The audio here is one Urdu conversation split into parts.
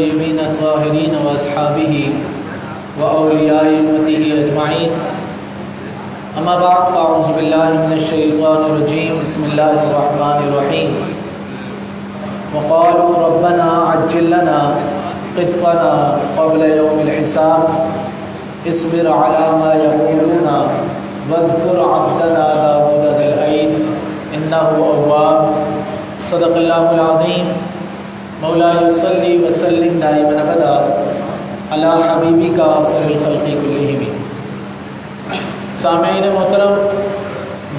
الطيبين الطاهرين وأصحابه وأولياء أمته أجمعين. أما بعد فأعوذ بالله من الشيطان الرجيم. بسم الله الرحمن الرحيم. وقالوا ربنا عجل لنا قطنا قبل يوم الحساب اصبر على ما يقولون واذكر عبدنا داود ذا الأيد إنه أواب. صدق الله العظيم. مولاي صلی وسلم دائما ابدا علی حبیبک خیر الخلق کلہم. سامعین محترم،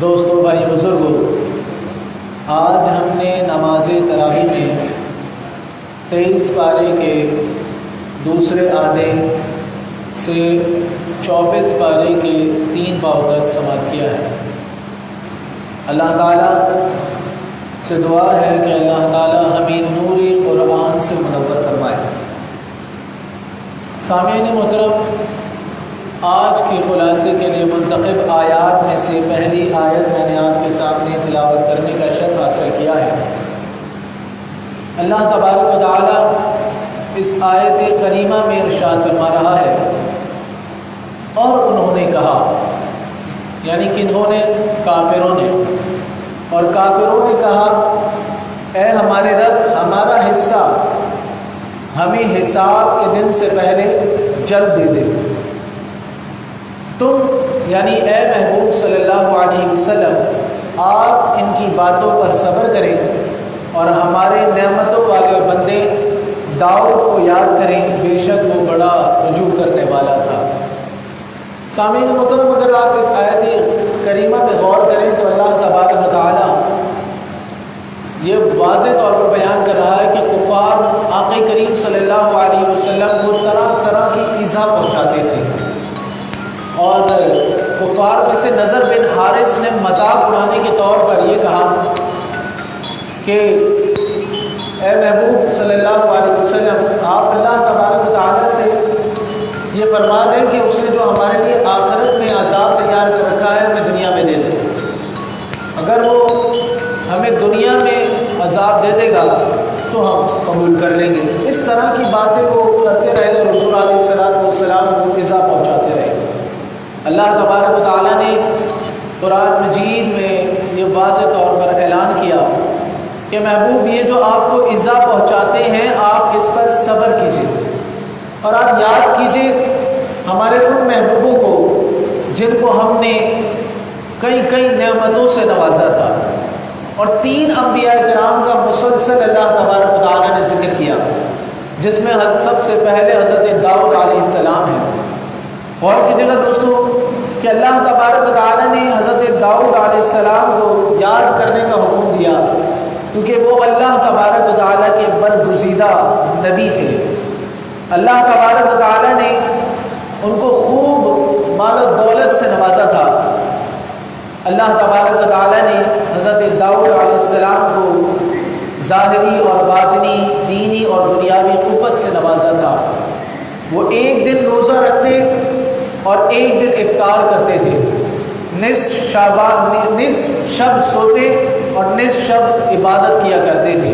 دوستو، بھائی بزرگو، آج ہم نے نماز تراویح میں 23 پارے کے دوسرے آدھے سے 24 پارے کے 3 پاؤں تک سماعت کیا ہے. اللہ تعالیٰ سے دعا ہے کہ اللہ تعالیٰ ہمیں نور قرآن سے منور فرمائے. سامعین محترم، آج کے خلاصے کے لیے منتخب آیات میں سے پہلی آیت میں نے آپ کے سامنے تلاوت کرنے کا شرف حاصل کیا ہے. اللہ تبارک و تعالیٰ اس آیت کریمہ میں ارشاد فرما رہا ہے، اور انہوں نے کہا، یعنی کنہوں نے؟ کافروں نے. اور کافروں نے کہا، اے ہمارے رب، ہمارا حصہ ہمیں حساب کے دن سے پہلے جلد دے دے. تم یعنی اے محبوب صلی اللہ علیہ وسلم، آپ ان کی باتوں پر صبر کریں اور ہمارے نعمتوں والے بندے داؤد کو یاد کریں، بے شک وہ بڑا رجوع کرنے والا تھا. سامعین محترم، اگر آپ اس آیت کریمہ پہ غور کریں تو اللہ تبارک و تعالیٰ یہ واضح طور پر بیان کر رہا ہے کہ کفار آقا کریم صلی اللہ علیہ وسلم کو طرح طرح کی ایذا پہنچاتے تھے. اور کفار میں سے نضر بن حارث نے مذاق اڑانے کے طور پر یہ کہا کہ اے محبوب صلی اللہ علیہ وسلم، آپ اللہ تبارک و تعالیٰ سے یہ فرما دیں کہ اس نے جو ہمارے لیے آخرت میں عذاب تیار کر رکھا ہے ہمیں دنیا میں دے دے. اگر وہ ہمیں دنیا میں عذاب دے دے گا تو ہم قبول کر لیں گے. اس طرح کی باتیں وہ کرتے رہے اور حضور علیہ السلام کو ایذا پہنچاتے رہے. اللہ تبارک و تعالیٰ نے قرآن مجید میں یہ واضح طور پر اعلان کیا کہ محبوب، یہ جو آپ کو ایذا پہنچاتے ہیں آپ اس پر صبر کیجیے، اور آپ یاد کیجیے ہمارے ان محبوبوں کو جن کو ہم نے کئی کئی نعمتوں سے نوازا تھا. اور 3 انبیاء کرام کا مسلسل اللہ تبارک و تعالیٰ نے ذکر کیا، جس میں سب سے پہلے حضرت داؤد علیہ السلام ہے. اور کی جگہ دوستو کہ اللہ تبارک و تعالیٰ نے حضرت داؤد علیہ السلام کو یاد کرنے کا حکم دیا، کیونکہ وہ اللہ تبارک و تعالیٰ کے برگزیدہ نبی تھے. اللہ تبارک و تعالیٰ نے ان کو خوب مال و دولت سے نوازا تھا. اللہ تبارک و تعالیٰ نے حضرت داؤد علیہ السلام کو ظاہری اور باطنی، دینی اور دنیاوی قوت سے نوازا تھا. وہ ایک دن روزہ رکھتے اور ایک دن افطار کرتے تھے. نصف شب سوتے اور نصف شب عبادت کیا کرتے تھے.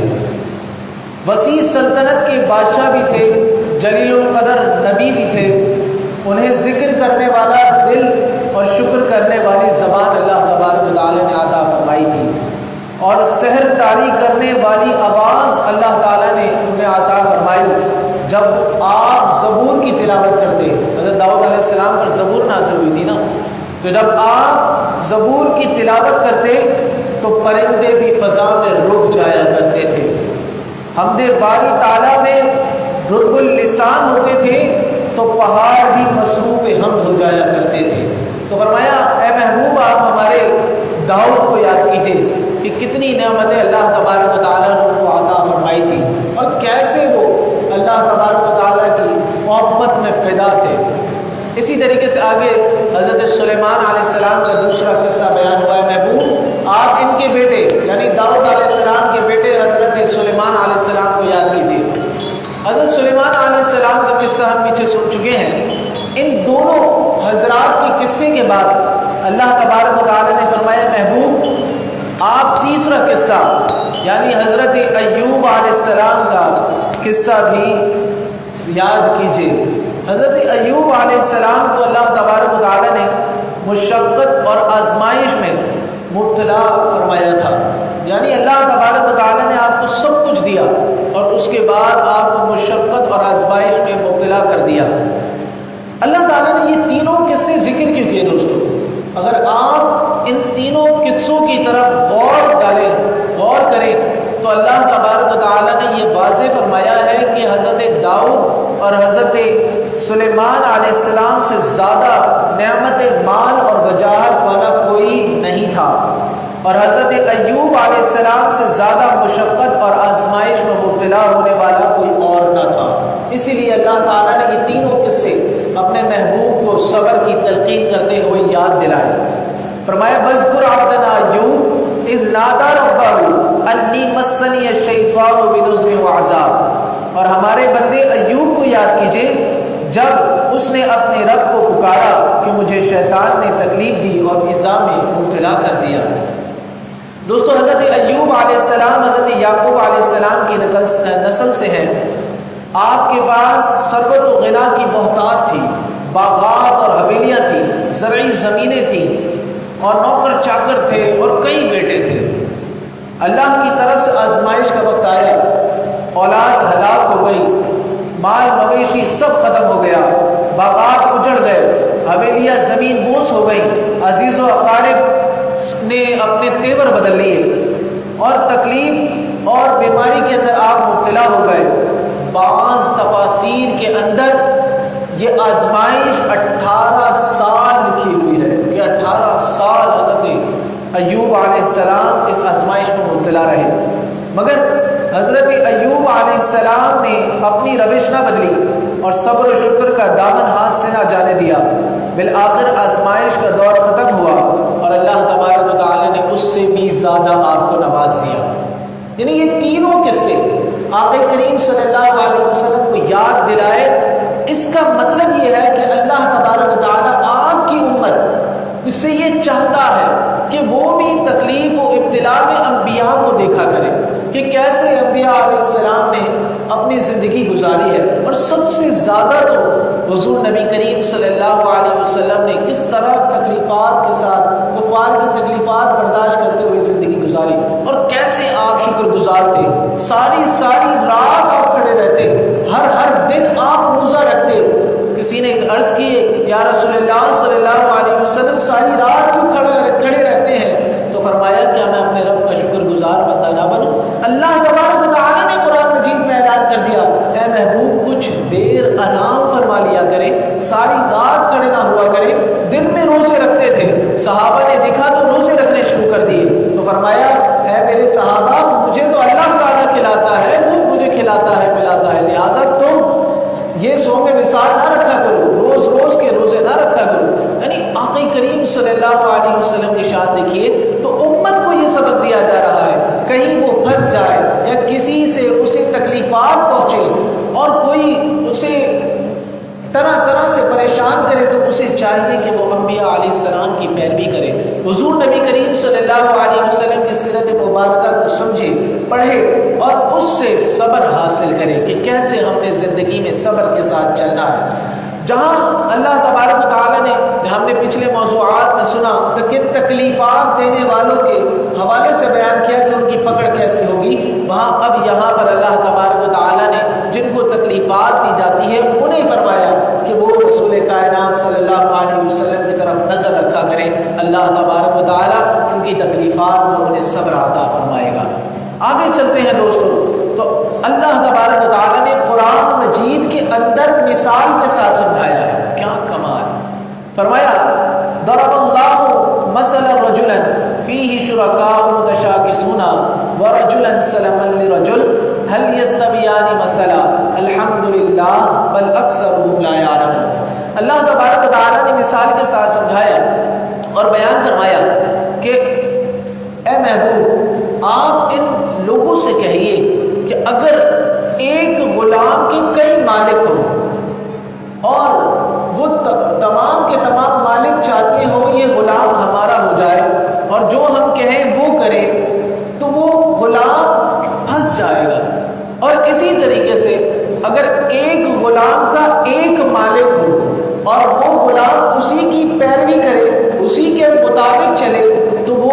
وسیع سلطنت کے بادشاہ بھی تھے، جلیل القدر نبی بھی تھے. انہیں ذکر کرنے والا دل اور شکر کرنے والی زبان اللہ تبارک و تعالیٰ نے عطا فرمائی تھی، اور سحر طاری کرنے والی آواز اللہ تعالیٰ نے انہیں عطا فرمائی. جب آپ زبور کی تلاوت کرتے، حضرت داؤد علیہ السلام پر زبور نازل ہوئی تھی نا، تو جب آپ زبور کی تلاوت کرتے تو پرندے بھی فضا میں رک جایا کرتے تھے. حمد باری تعالیٰ میں رب اللسان ہوتے تھے تو پہاڑ بھی مصروف حمد ہو جایا کرتے تھے. تو فرمایا، اے محبوب، آپ ہمارے داؤد کو یاد کیجیے کہ کتنی نعمتیں اللہ تبارک و تعالیٰ نے ان کو عطا فرمائی تھی، اور کیسے وہ اللہ تبارک و تعالیٰ کی محبت میں فدا تھے. اسی طریقے سے آگے حضرت سلیمان علیہ السلام کا دوسرا قصہ بیان ہوا ہے. محبوب، آپ ان کے بیٹے یعنی داؤد علیہ السلام کے بیٹے حضرت سلیمان علیہ السلام کو یاد کیجیے. حضرت سلیمان علیہ السلام کا قصہ ہم پیچھے سن چکے ہیں. ان دونوں حضرات کے قصے کے بعد اللہ تبارک و تعالیٰ نے فرمایا، محبوب، آپ تیسرا قصہ یعنی حضرت ایوب علیہ السلام کا قصہ بھی یاد کیجیے حضرت ایوب علیہ السلام کو اللہ تبارک و تعالیٰ نے مشقت اور آزمائش میں مبتلا فرمایا تھا، یعنی اللہ تبارک و تعالیٰ نے آپ کو سب کچھ دیا اور اس کے بعد آپ کو مشقت اور آزمائش میں مبتلا کر دیا۔ اللہ تعالیٰ نے یہ تینوں قصے ذکر کیوں کیے دوستو؟ اگر آپ ان تینوں قصوں کی طرف غور کریں تو اللہ تبارک و تعالیٰ نے یہ واضح فرمایا ہے کہ حضرت داؤد اور حضرت سلیمان علیہ السلام سے زیادہ نعمت مال اور وجاہت والا کوئی نہیں تھا، اور حضرت ایوب علیہ السلام سے زیادہ مشقت اور آزمائش میں مبتلا ہونے والا کوئی اور نہ تھا۔ اسی لیے اللہ تعالیٰ نے یہ تینوں قصے اپنے محبوب کو صبر کی تلقین کرتے ہوئے یاد دلائے۔ فرمایا وَاذْكُرْ عَبْدَنَا أَيُّوبَ إِذْ نَادَىٰ رَبَّهُ أَنِّي مَسَّنِيَ الشَّيْطَانُ بِنُصْبٍ وَعَذَابٍ، اور ہمارے بندے ایوب کو یاد کیجئے جب اس نے اپنے رب کو پکارا کہ مجھے شیطان نے تکلیف دی اور ایذا میں مبتلا کر دیا۔ دوستو حضرت ایوب علیہ السلام حضرت یعقوب علیہ السلام کی نسل سے ہیں۔ آپ کے پاس ثروت و غنا کی بہتات تھی، باغات اور حویلیاں تھیں، زرعی زمینیں تھیں، اور نوکر چاکر تھے اور کئی بیٹے تھے۔ اللہ کی طرف سے آزمائش کا وقت آیا، اولاد ہلاک ہو گئی، مال مویشی سب ختم ہو گیا، باغات اجڑ گئے، حویلیاں زمین بوس ہو گئی، عزیز و اقارب نے اپنے تیور بدل لیے، اور تکلیف اور بیماری کے اندر آپ مبتلا ہو گئے۔ بعض تفاسیر کے اندر یہ آزمائش 18 سال لکھی ہوئی ہے کہ 18 سال حضرت ایوب علیہ السلام اس آزمائش میں مبتلا رہے، مگر حضرت ایوب علیہ السلام نے اپنی روش نہ بدلی اور صبر و شکر کا دامن ہاتھ سے نہ جانے دیا۔ بالآخر آزمائش کا دور ختم ہوا اور اللہ تبارک و تعالی نے اس سے بھی زیادہ آپ کو نواز دیا۔ یعنی یہ تینوں قصے آقا کریم صلی اللہ علیہ وسلم کو یاد دلائے۔ اس کا مطلب یہ ہے کہ اللہ تبارک و تعالی آپ کی امت اس سے یہ چاہتا ہے کہ وہ بھی تکلیف و ابتلا میں انبیاء کو دیکھا کرے کہ کیسے انبیاء علیہ السلام نے اپنی زندگی گزاری ہے، اور سب سے زیادہ تو حضور نبی کریم صلی اللہ علیہ وسلم نے کس طرح تکلیفات کے ساتھ کفار کی تکلیفات برداشت کرتے ہوئے زندگی گزاری، اور کیسے آپ شکر گزار تھے، ساری رات آپ کھڑے رہتے، ہر دن آپ روزہ رکھتے۔ کسی نے عرض کی یا رسول اللہ صلی اللہ علیہ وسلم ساری رات کیوں کھڑے رہتے ہیں؟ تو فرمایا کیا میں اپنے رب کا شکر گزار بندہ نہ بنوں؟ اللہ تبارک و تعالی نے قرآن مجید میں اعلان کر دیا، اے محبوب کچھ دیر آرام فرما لیا کرے، ساری رات کھڑے نہ ہوا کرے، دن میں روزے رکھتے تھے۔ صحابہ نے دیکھا تو روزے رکھنے شروع کر دیے، تو فرمایا اے میرے صحابہ مجھے تو اللہ تعالیٰ کھلاتا ہے، وہ مجھے کھلاتا ہے پلاتا ہے، لہٰذا تم یہ صوم مثال نہ رکھا کرو، روز کے روزے نہ رکھا کرو۔ یعنی آقا کریم صلی اللہ علیہ وسلم کی شان دیکھیے تو امت کو یہ سبق دیا جا رہا ہے، کہیں وہ پھنس جائے یا کسی سے اسے تکلیفات پہنچے اور کوئی اسے طرح سے پریشان کرے تو اسے چاہیے کہ وہ انبیاء علیہ السلام کی پیروی کرے، حضور نبی کریم صلی اللہ علیہ وسلم کی سیرت مبارکہ کو سمجھے، پڑھے اور اس سے صبر حاصل کرے کہ کیسے ہم نے زندگی میں صبر کے ساتھ چلنا ہے۔ جہاں اللہ تبارک و تعالیٰ نے ہم نے پچھلے موضوعات میں سنا کہ تکلیفات دینے والوں کے حوالے سے بیان کیا کہ ان کی پکڑ کیسی ہوگی، وہاں اب یہاں پر اللہ تبارک و تعالیٰ نے جن کو تکلیفات دی جاتی ہے انہیں فرمایا کہ وہ رسول کائنات صلی اللہ علیہ وسلم کی طرف نظر رکھا کریں، اللہ تبارک و تعالیٰ ان کی تکلیفات میں انہیں صبر عطا فرمائے گا۔ آگے چلتے ہیں دوستو، تو اللہ تبارک و تعالیٰ نے قرآن مجید کے اندر مثال کے ساتھ سمجھایا ہے، کیا کمال! فرمایا ضرب اللہ مثلا رجلا فیہ شرکاء متشاکسون ورجلا سلما لرجل هل يستویان مثلا الحمد للہ بل اکثرهم لا یعلمون۔ اللہ تبارک و تعالیٰ نے مثال کے ساتھ سمجھایا اور بیان فرمایا کہ اے محبوب آپ ان لوگوں سے کہیے کہ اگر ایک غلام کے کئی مالک ہوں اور وہ تمام کے تمام مالک چاہتے ہوں یہ غلام ہمارا ہو جائے اور جو ہم کہیں وہ کریں تو وہ غلام پھنس جائے گا، اور اسی طریقے سے اگر ایک غلام اور وہ غلام اسی کی پیروی کرے، اسی کے مطابق چلے، تو وہ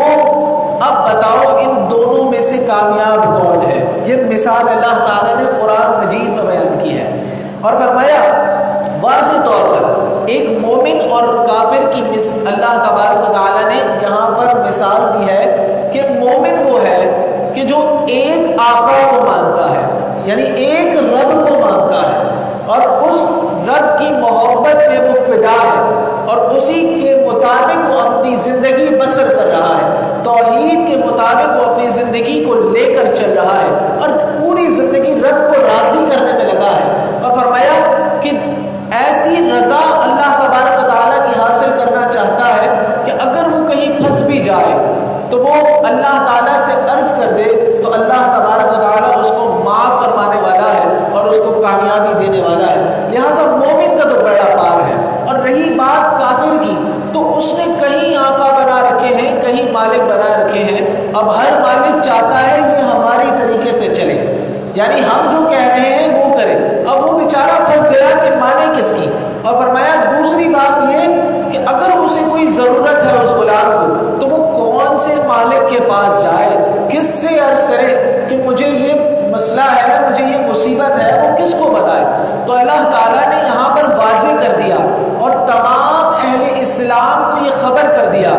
اب بتاؤ ان دونوں میں سے کامیاب کون ہے؟ یہ مثال اللہ تعالیٰ نے قرآن مجید میں بیان کی ہے اور فرمایا واضح طور پر ایک مومن اور کافر کی اللہ تبارک و تعالیٰ نے یہاں پر مثال دی ہے کہ مومن وہ ہے کہ جو ایک آقا کو مانتا ہے، یعنی ایک رب کو مانتا ہے اور اس رب کی محبت میں وہ فدا ہے اور اسی کے مطابق وہ اپنی زندگی بسر کر رہا ہے، توحید کے مطابق وہ اپنی زندگی کو لے کر چل رہا ہے اور پوری زندگی رب کو راضی کرنے میں لگا ہے۔ اور فرمایا کہ ایسی رضا اللہ تبارک و تعالیٰ کی حاصل کرنا چاہتا ہے کہ اگر وہ کہیں پھنس بھی جائے تو وہ اللہ تعالیٰ سے عرض کر دے تو اللہ تبارک و تعالیٰ اس کو معاف فرمانے والا ہے اور اس کو کامیابی دینے والا ہے۔ لہٰذا مومن کا تو بڑا پار ہے۔ اور رہی بات کافر کی تو اس نے کہیں آقا بنا رکھے ہیں، کہیں مالک بنا رکھے ہیں۔ اب ہر مالک چاہتا ہے یہ ہماری طریقے سے چلے، یعنی ہم جو کہہ رہے ہیں وہ کریں۔ اب وہ بیچارہ پھنس گیا کہ مانے کس کی۔ اور فرمایا دوسری بات یہ کہ اگر اسے کوئی ضرورت ہے اس غلام کو تو وہ کون سے مالک کے پاس جائے، کس سے عرض کرے کہ مجھے یہ مسئلہ ہے، مجھے یہ مصیبت ہے، وہ کس کو بتائے؟ تو اللہ تعالیٰ نے یہاں پر واضح کر دیا اور تمام اہل اسلام کو یہ خبر کر دیا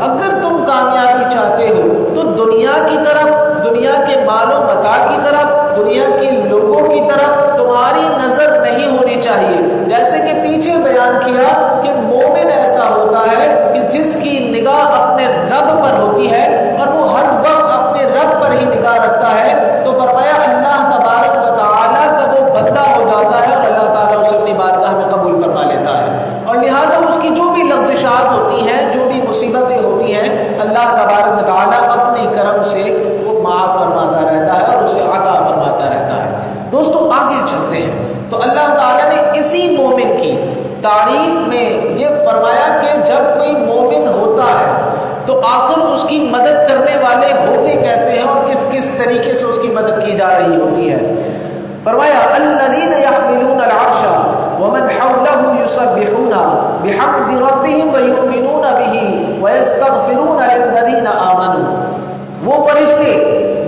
اگر تم کامیابی چاہتے ہو تو دنیا کی طرف، دنیا کے مال و متاع کی طرف، دنیا کے لوگوں کی طرف تمہاری نظر نہیں ہونی چاہیے۔ جیسے کہ پیچھے بیان کیا کہ مومن ایسا ہوتا ہے کہ جس کی نگاہ اپنے رب پر ہوتی ہے اور وہ ہر وقت اپنے رب پر ہی نگاہ رکھتا ہے، تو فرمایا اللہ تبارک و تعالیٰ کا وہ بندہ ہو جاتا ہے اور اللہ تعالیٰ اسے اپنی بارگاہ میں قبول فرما لیتا ہے، اور لہٰذا اس کی جو بھی لغزشات ہوتی ہیں، جو بھی مصیبتیں ہوتی ہیں، اللہ تبارک و تعالیٰ اپنے کرم سے وہ معاف فرماتا رہتا ہے اور اسے عطا فرماتا رہتا ہے۔ دوستو آگے چلتے ہیں تو اللہ تعالیٰ نے اسی مومن کی تعریف میں یہ فرمایا کہ جب کوئی مومن ہوتا ہے تو آخر اس کی مدد کرنے والے ہوتے کیسے ہیں اور کس کس طریقے سے اس کی مدد کی جا رہی ہوتی ہے۔ فرمایا الذین یحملون العرش ومن حولہ یسبحون بحمد ربہم ویؤمنون بہ ویستغفرون للذین آمنوا، وہ فرشتے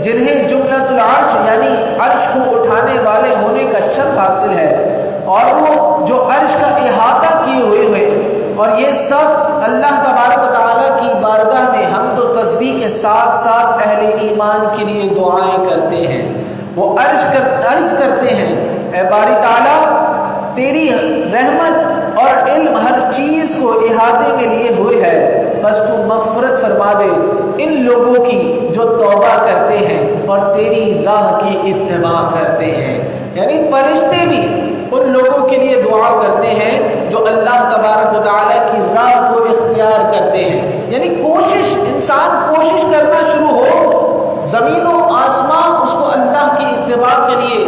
جنہیں جملۃ العرش یعنی عرش کو اٹھانے والے ہونے کا شرف حاصل ہے اور وہ جو عرش کا احاطہ کیے ہوئے اور یہ سب اللہ تبارک و تعالیٰ کی بارگاہ میں حمد و تسبیح کے ساتھ ساتھ اہل ایمان کے لیے دعائیں کرتے ہیں۔ وہ عرض کرتے ہیں اے باری تعالیٰ تیری رحمت اور علم ہر چیز کو احاطے میں لیے ہوئے ہے، بس تو مغفرت فرما دے ان لوگوں کی جو توبہ کرتے ہیں اور تیری راہ کی اتباع کرتے ہیں۔ یعنی فرشتے بھی ان لوگوں کے لیے دعا کرتے ہیں جو اللہ تبارک و تعالیٰ کی راہ کو اختیار کرتے ہیں۔ یعنی انسان کوشش کرنا شروع ہو، زمین و آسمان اس کو اللہ کی اتباع کے لیے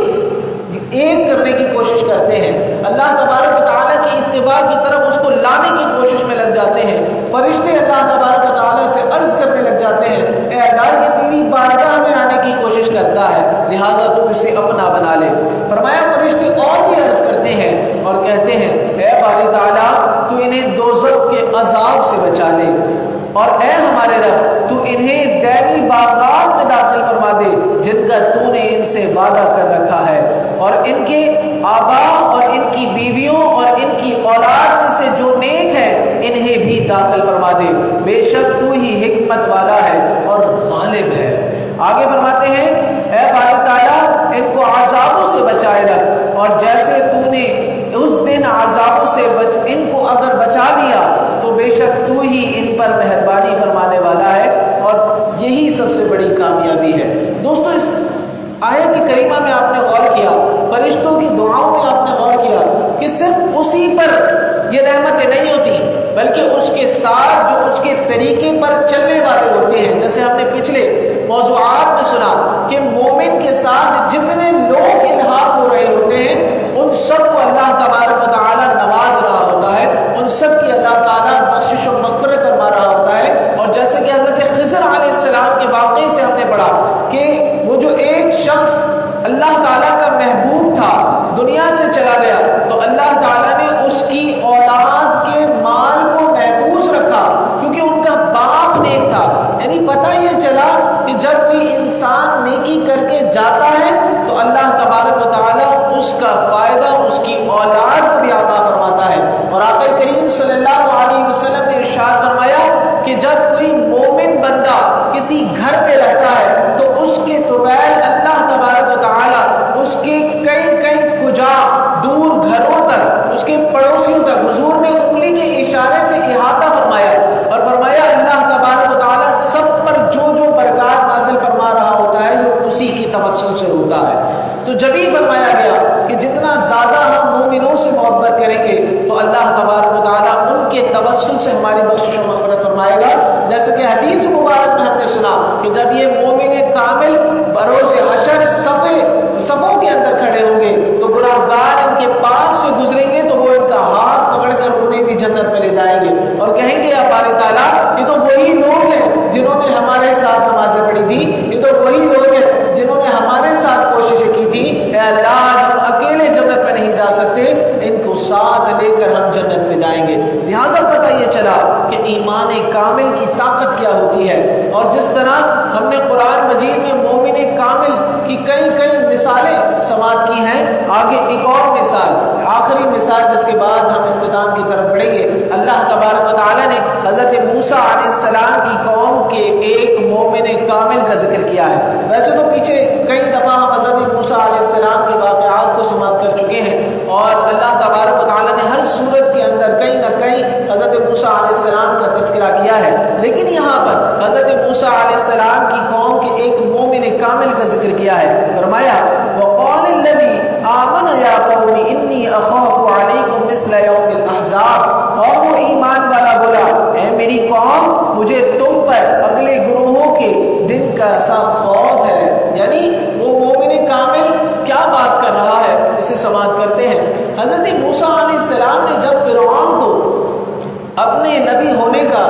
ایک کرنے کی کوشش کرتے ہیں، اللہ تبارک و تعالیٰ کی اتباع کی طرف اس کو لانے کی کوشش میں لگ جاتے ہیں۔ فرشتے اللہ تبارک و تعالیٰ سے عرض کرنے لگ جاتے ہیں اے اللہ یہ تیری بارگاہ میں آنے کی کوشش کرتا ہے، لہذا تو اسے اپنا بنا لے۔ فرمایا فرشتے اور بھی عرض کرتے ہیں اور کہتے ہیں اے باری تعالیٰ تو انہیں دوزخ کے عذاب سے بچا لے، اور اے ہمارے رب تو انہیں دائمی باغات میں داخل فرما دے جن کا تو نے ان سے وعدہ کر رکھا ہے، اور ان کے آبا اور ان کی بیویوں اور ان کی اولاد میں سے جو نیک ہے انہیں بھی داخل فرما دے، بے شک تو ہی حکمت والا ہے اور غالب ہے۔ آگے فرماتے ہیں اے باری تعالیٰ ان کو عذابوں سے بچائے رکھ، اور جیسے تو نے اس دن عذابوں سے ان کو اگر بچا لیا تو بے شک تو ہی ان پر مہربانی فرمانے والا ہے، اور یہی سب سے بڑی کامیابی ہے۔ دوستو اس آیت کریمہ میں آپ نے غور کیا، فرشتوں کی دعاؤں میں آپ نے غور کیا کہ صرف اسی پر یہ رحمتیں نہیں ہوتی بلکہ اس کے ساتھ جو اس کے طریقے پر چلنے والے ہوتے ہیں، جیسے ہم نے پچھلے موضوعات میں سنا کہ مومن کے ساتھ جتنے لوگ الحاق ہو رہے ہوتے ہیں ان سب کو اللہ تبارک و تعالیٰ نواز رہا ہوتا ہے، ان سب کی اللہ تعالیٰ بخشش و مغفرت فرما رہا ہوتا ہے۔ اور جیسے کہ حضرت خضر علیہ السلام کے واقعے سے ہم نے پڑھا کہ وہ جو ایک شخص اللہ تعالیٰ کا محبوب تھا دنیا سے چلا گیا تو اللہ تعالیٰ نے اس کی اولاد ہم اکیلے جنت میں نہیں جا سکتے، ان کو ساتھ لے کر ہم جنت میں جائیں گے۔ لہٰذا پتہ یہ چلا کہ ایمان کامل کی طاقت کیا ہوتی ہے، اور جس طرح ہم نے قرآن مجید میں مومن کامل کی کئی مثالیں سماعت کی ہیں، آگے ایک اور مثال، آخری مثال جس کے بعد ہم اختتام کی طرف بڑھیں گے۔ اللہ تبارک و تعالیٰ نے حضرت موسیٰ علیہ السلام کی قوم کے ایک مومن کامل کا ذکر کیا ہے۔ ویسے تو پیچھے کئی دفعہ ہم حضرت موسیٰ علیہ السلام کے واقعات کو سماعت کر چکے ہیں، اور اللہ تبارک و تعالیٰ نے ہر صورت کے اندر کہیں نہ کہیں حضرت موسیٰ علیہ السلام کا تذکرہ کیا ہے، لیکن یہاں پر حضرت موسیٰ علیہ السلام کی قوم کے ایک مومن کامل کا ذکر کیا ہے۔ فرمایا وَقَالَ الَّذِي آمَنَ يَا قَوْمِ إِنِّي أَخَافُ عَلَيْكُمْ مِثْلَ يَوْمِ الْأَحْزَابِ، اور وہ ایمان والا بولا اے میری قوم مجھے تم پر اگلے گروہوں کے دن کا ایسا خوف ہے۔ یعنی وہ مومن کامل کیا بات کر رہا ہے، اسے سماعت کرتے ہیں۔ حضرت موسیٰ علیہ السلام نے جب فرعون کو اپنے نبی ہونے کا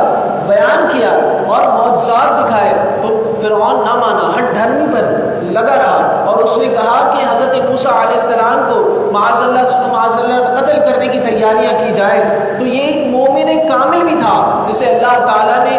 بیان کیا اور معجزات دکھائے تو فرعون نہ مانا، ہٹ دھرمی پر لگا رہا، اور اس نے کہا کہ حضرت موسیٰ علیہ السلام کو معاذ اللہ قتل کرنے کی تیاریاں کی جائیں۔ تو یہ ایک مومن کامل بھی تھا جسے اللہ تعالیٰ نے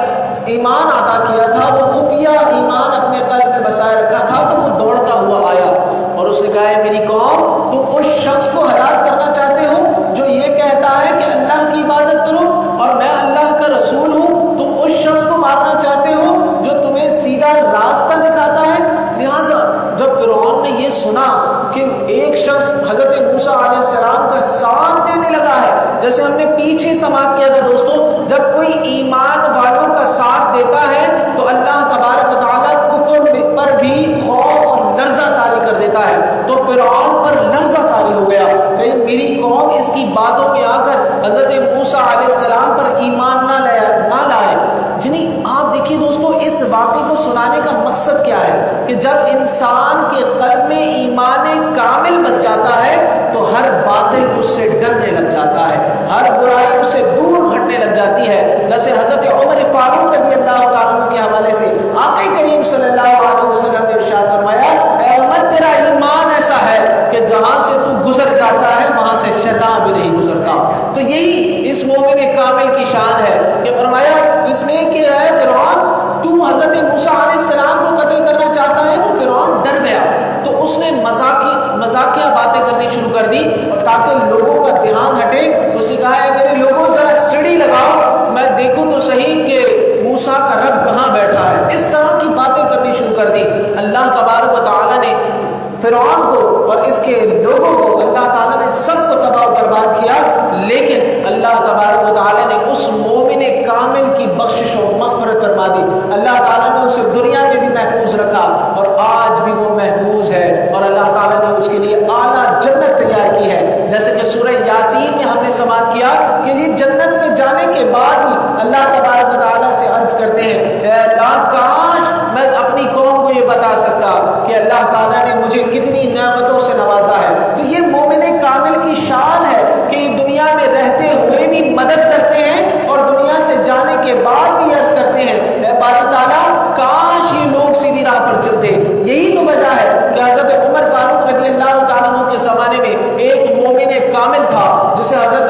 ایمان عطا کیا تھا، وہ خفیہ ایمان اپنے قلب میں بسائے رکھا تھا، تو وہ دوڑتا ہوا آیا اور اس نے کہا ہے میری قوم تم اس شخص کو ہلاک کرنا چاہتے ہو جو یہ کہتا ہے کہ اللہ کی عبادت کرو اور میں اللہ کا رسول ہوں، تم اس شخص کو مارنا چاہتے ہو جو تمہیں سیدھا راستہ دکھاتا ہے۔ لہٰذا جب فرعون نے یہ سنا کہ ایک شخص حضرت موسیٰ علیہ السلام کا ساتھ دینے لگا ہے، جیسے ہم نے پیچھے سماعت کیا تھا دوستوں، جب کوئی ایمان والوں کا ساتھ دیتا ہے تو اللہ تبارک و تعالیٰ کفر پر بھی خوف اور لرزہ طاری کر دیتا ہے، تو فرعون پر لرزہ طاری ہو گیا، کہیں میری قوم اس کی باتوں میں آ کر حضرت موسیٰ علیہ السلام پر ایمان نہ لائے۔ یعنی آپ دیکھیے دوستو، اس واقعے کو سنانے کا مقصد کیا ہے کہ جب انسان کے قلب میں ایمان کامل بس جاتا ہے تو ہر باطل اس سے ڈرنے لگ جاتا ہے، ہر برائی اس سے دور ہٹنے لگ جاتی ہے۔ جیسے حضرت عمر فاروق رضی اللہ تعالیٰ عنہ کے حوالے سے آقا کریم صلی اللہ علیہ وسلم نے ارشاد فرمایا اے عمر تیرا ایمان ایسا ہے کہ جہاں سے تو گزر جاتا ہے وہاں سے شیطان بھی نہیں گزرتا۔ تو یہی اس مومن کامل کی شان ہے کہ فرمایا اس نے کہ ہے فرعون تو حضرت موسیٰ علیہ السلام کو قتل کرنا چاہتا ہے، تو فرعون ڈر گیا، تو اس نے مذاقیہ باتیں کرنی شروع کر دی، اور تاکہ لوگوں کا دھیان ہٹے اس نے کہا ہے میرے لوگوں ذرا سیڑھی لگاؤ میں دیکھوں تو صحیح کہ موسیٰ کا رب کہاں بیٹھا ہے۔ اس طرح کی باتیں کرنی شروع کر دی۔ اللہ تبارک و تعالیٰ نے فرعون کو اور اس کے لوگوں کو اللہ تعالیٰ نے سب کو تباہ و برباد کیا، لیکن اللہ تبارک و تعالیٰ نے اس مومن کامل کی بخشش و مغفرت فرما دی۔ اللہ تعالیٰ نے اسے دنیا میں بھی محفوظ رکھا اور آج بھی وہ محفوظ ہے، اور اللہ تعالیٰ نے اس کے لیے اعلیٰ جنت تیار کی ہے۔ جیسے کہ سورہ یاسین میں ہم نے سماعت کیا کہ یہ جنت میں جانے کے بعد ہی اللہ تبارک و تعالیٰ سے عرض کرتے ہیں اے اللہ کاش میں اپنی قوم کو یہ بتا سکتا کہ اللہ تعالیٰ نے مجھے کتنی نعمتوں سے نوازا ہے۔ تو یہ مومن کامل کی شان ہے کہ دنیا میں رہتے ہوئے بھی مدد کرتے ہیں اور دنیا سے جانے کے بعد بھی عرض کرتے ہیں اے باری تعالیٰ کاش یہ لوگ سیدھی راہ پر چلتے۔ یہی تو وجہ ہے کہ حضرت عمر فاروق رضی اللہ تعالیٰ عنہ کے زمانے میں ایک مومن کامل تھا جسے حضرت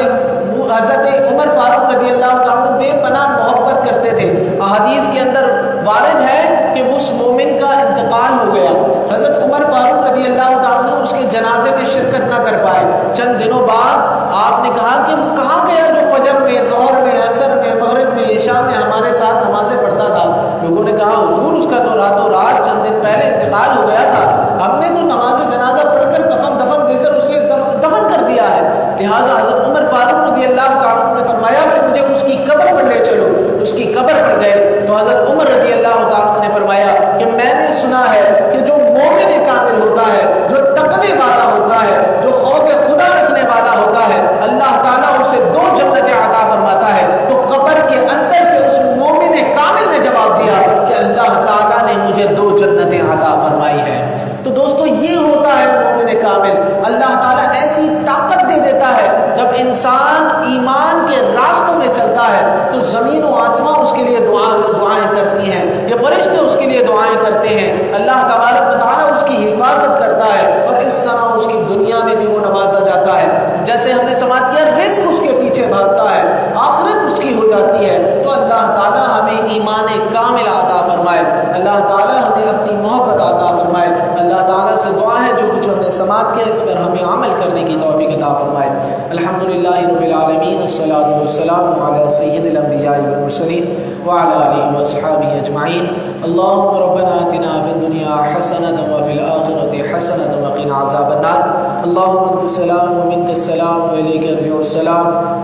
عمر فاروق رضی اللہ تعالیٰ عنہ بے پناہ محبت کرتے تھے۔ احادیث کے اندر وارد ہے کہ اس مومن کا انتقال ہو گیا، حضرت عمر فاروق رضی اللہ تعالیٰ عنہ اس کے جنازے میں شرکت نہ کر پائے۔ چند دنوں بعد آپ نے کہا کہ وہ کہاں گیا جو فجر میں، ظہر میں، عصر میں، مغرب میں، عشاء میں ہمارے ساتھ نمازیں پڑھتا تھا؟ لوگوں نے کہا حضور اس کا تو راتوں رات چند دن پہلے انتقال ہو گیا تھا، ہم نے تو نماز جنازہ پڑھ کر کفن دفن دے کر اسے دفن کر دیا ہے۔ لہٰذا حضرت عمر فاروق رضی اللہ تعالیٰ عنہ نے فرمایا کہ مجھے اس کی قبر پر لے چلو۔ اس کی قبر پر گئے تو حضرت عمر رضی اللہ تعالیٰ عنہ نے فرمایا کہ میں نے سنا ہے کہ جو مومن کامل ہوتا ہے، جو تقوی والا ہوتا ہے، جو خوف خدا رکھنے والا ہوتا ہے، اللہ تعالیٰ اسے 2 جنتیں عطا فرماتا ہے۔ تو قبر کے اندر سے اس مومن کامل نے جواب دیا کہ اللہ تعالیٰ نے مجھے 2 جنتیں عطا فرمائی ہیں۔ تو دوستو یہ ہوتا ہے مومن کامل، اللہ تعالیٰ ایسی طاقت دے دیتا ہے جب انسان ایمان کے راستوں میں چلتا ہے تو زمین و آسمان اس کے لیے دعائیں کرتی ہیں، یہ فرشتے اس کے لیے دعائیں کرتے ہیں، اللہ تبارک و تعالیٰ اس کی حفاظت کرتا ہے، اور اس طرح اس کی دنیا پیچھے بھاگتا ہے آخرت اس کی ہو جاتی ہے، تو اللہ تعالیٰ ہمیں ایمان کامل عطا فرمائے، اللہ تعالیٰ ہمیں اپنی محبت عطا فرمائے۔ اللہ تعالیٰ سے دعا ہے جو کچھ ہم نے سماعت کیا اس پر ہمیں عمل کرنے کی توفیق عطا فرمائے۔ الحمدللہ رب العالمین، والصلاۃ والسلام علی سید الانبیاء والمرسلین وعلی آلہ واصحابہ اجمعین۔ اللهم ربنا آتنا في الدنيا حسنة وفي الآخرة حسنة وقنا عذاب النار۔ اللهم انت السلام ومنك السلام وإليك يرجع السلام۔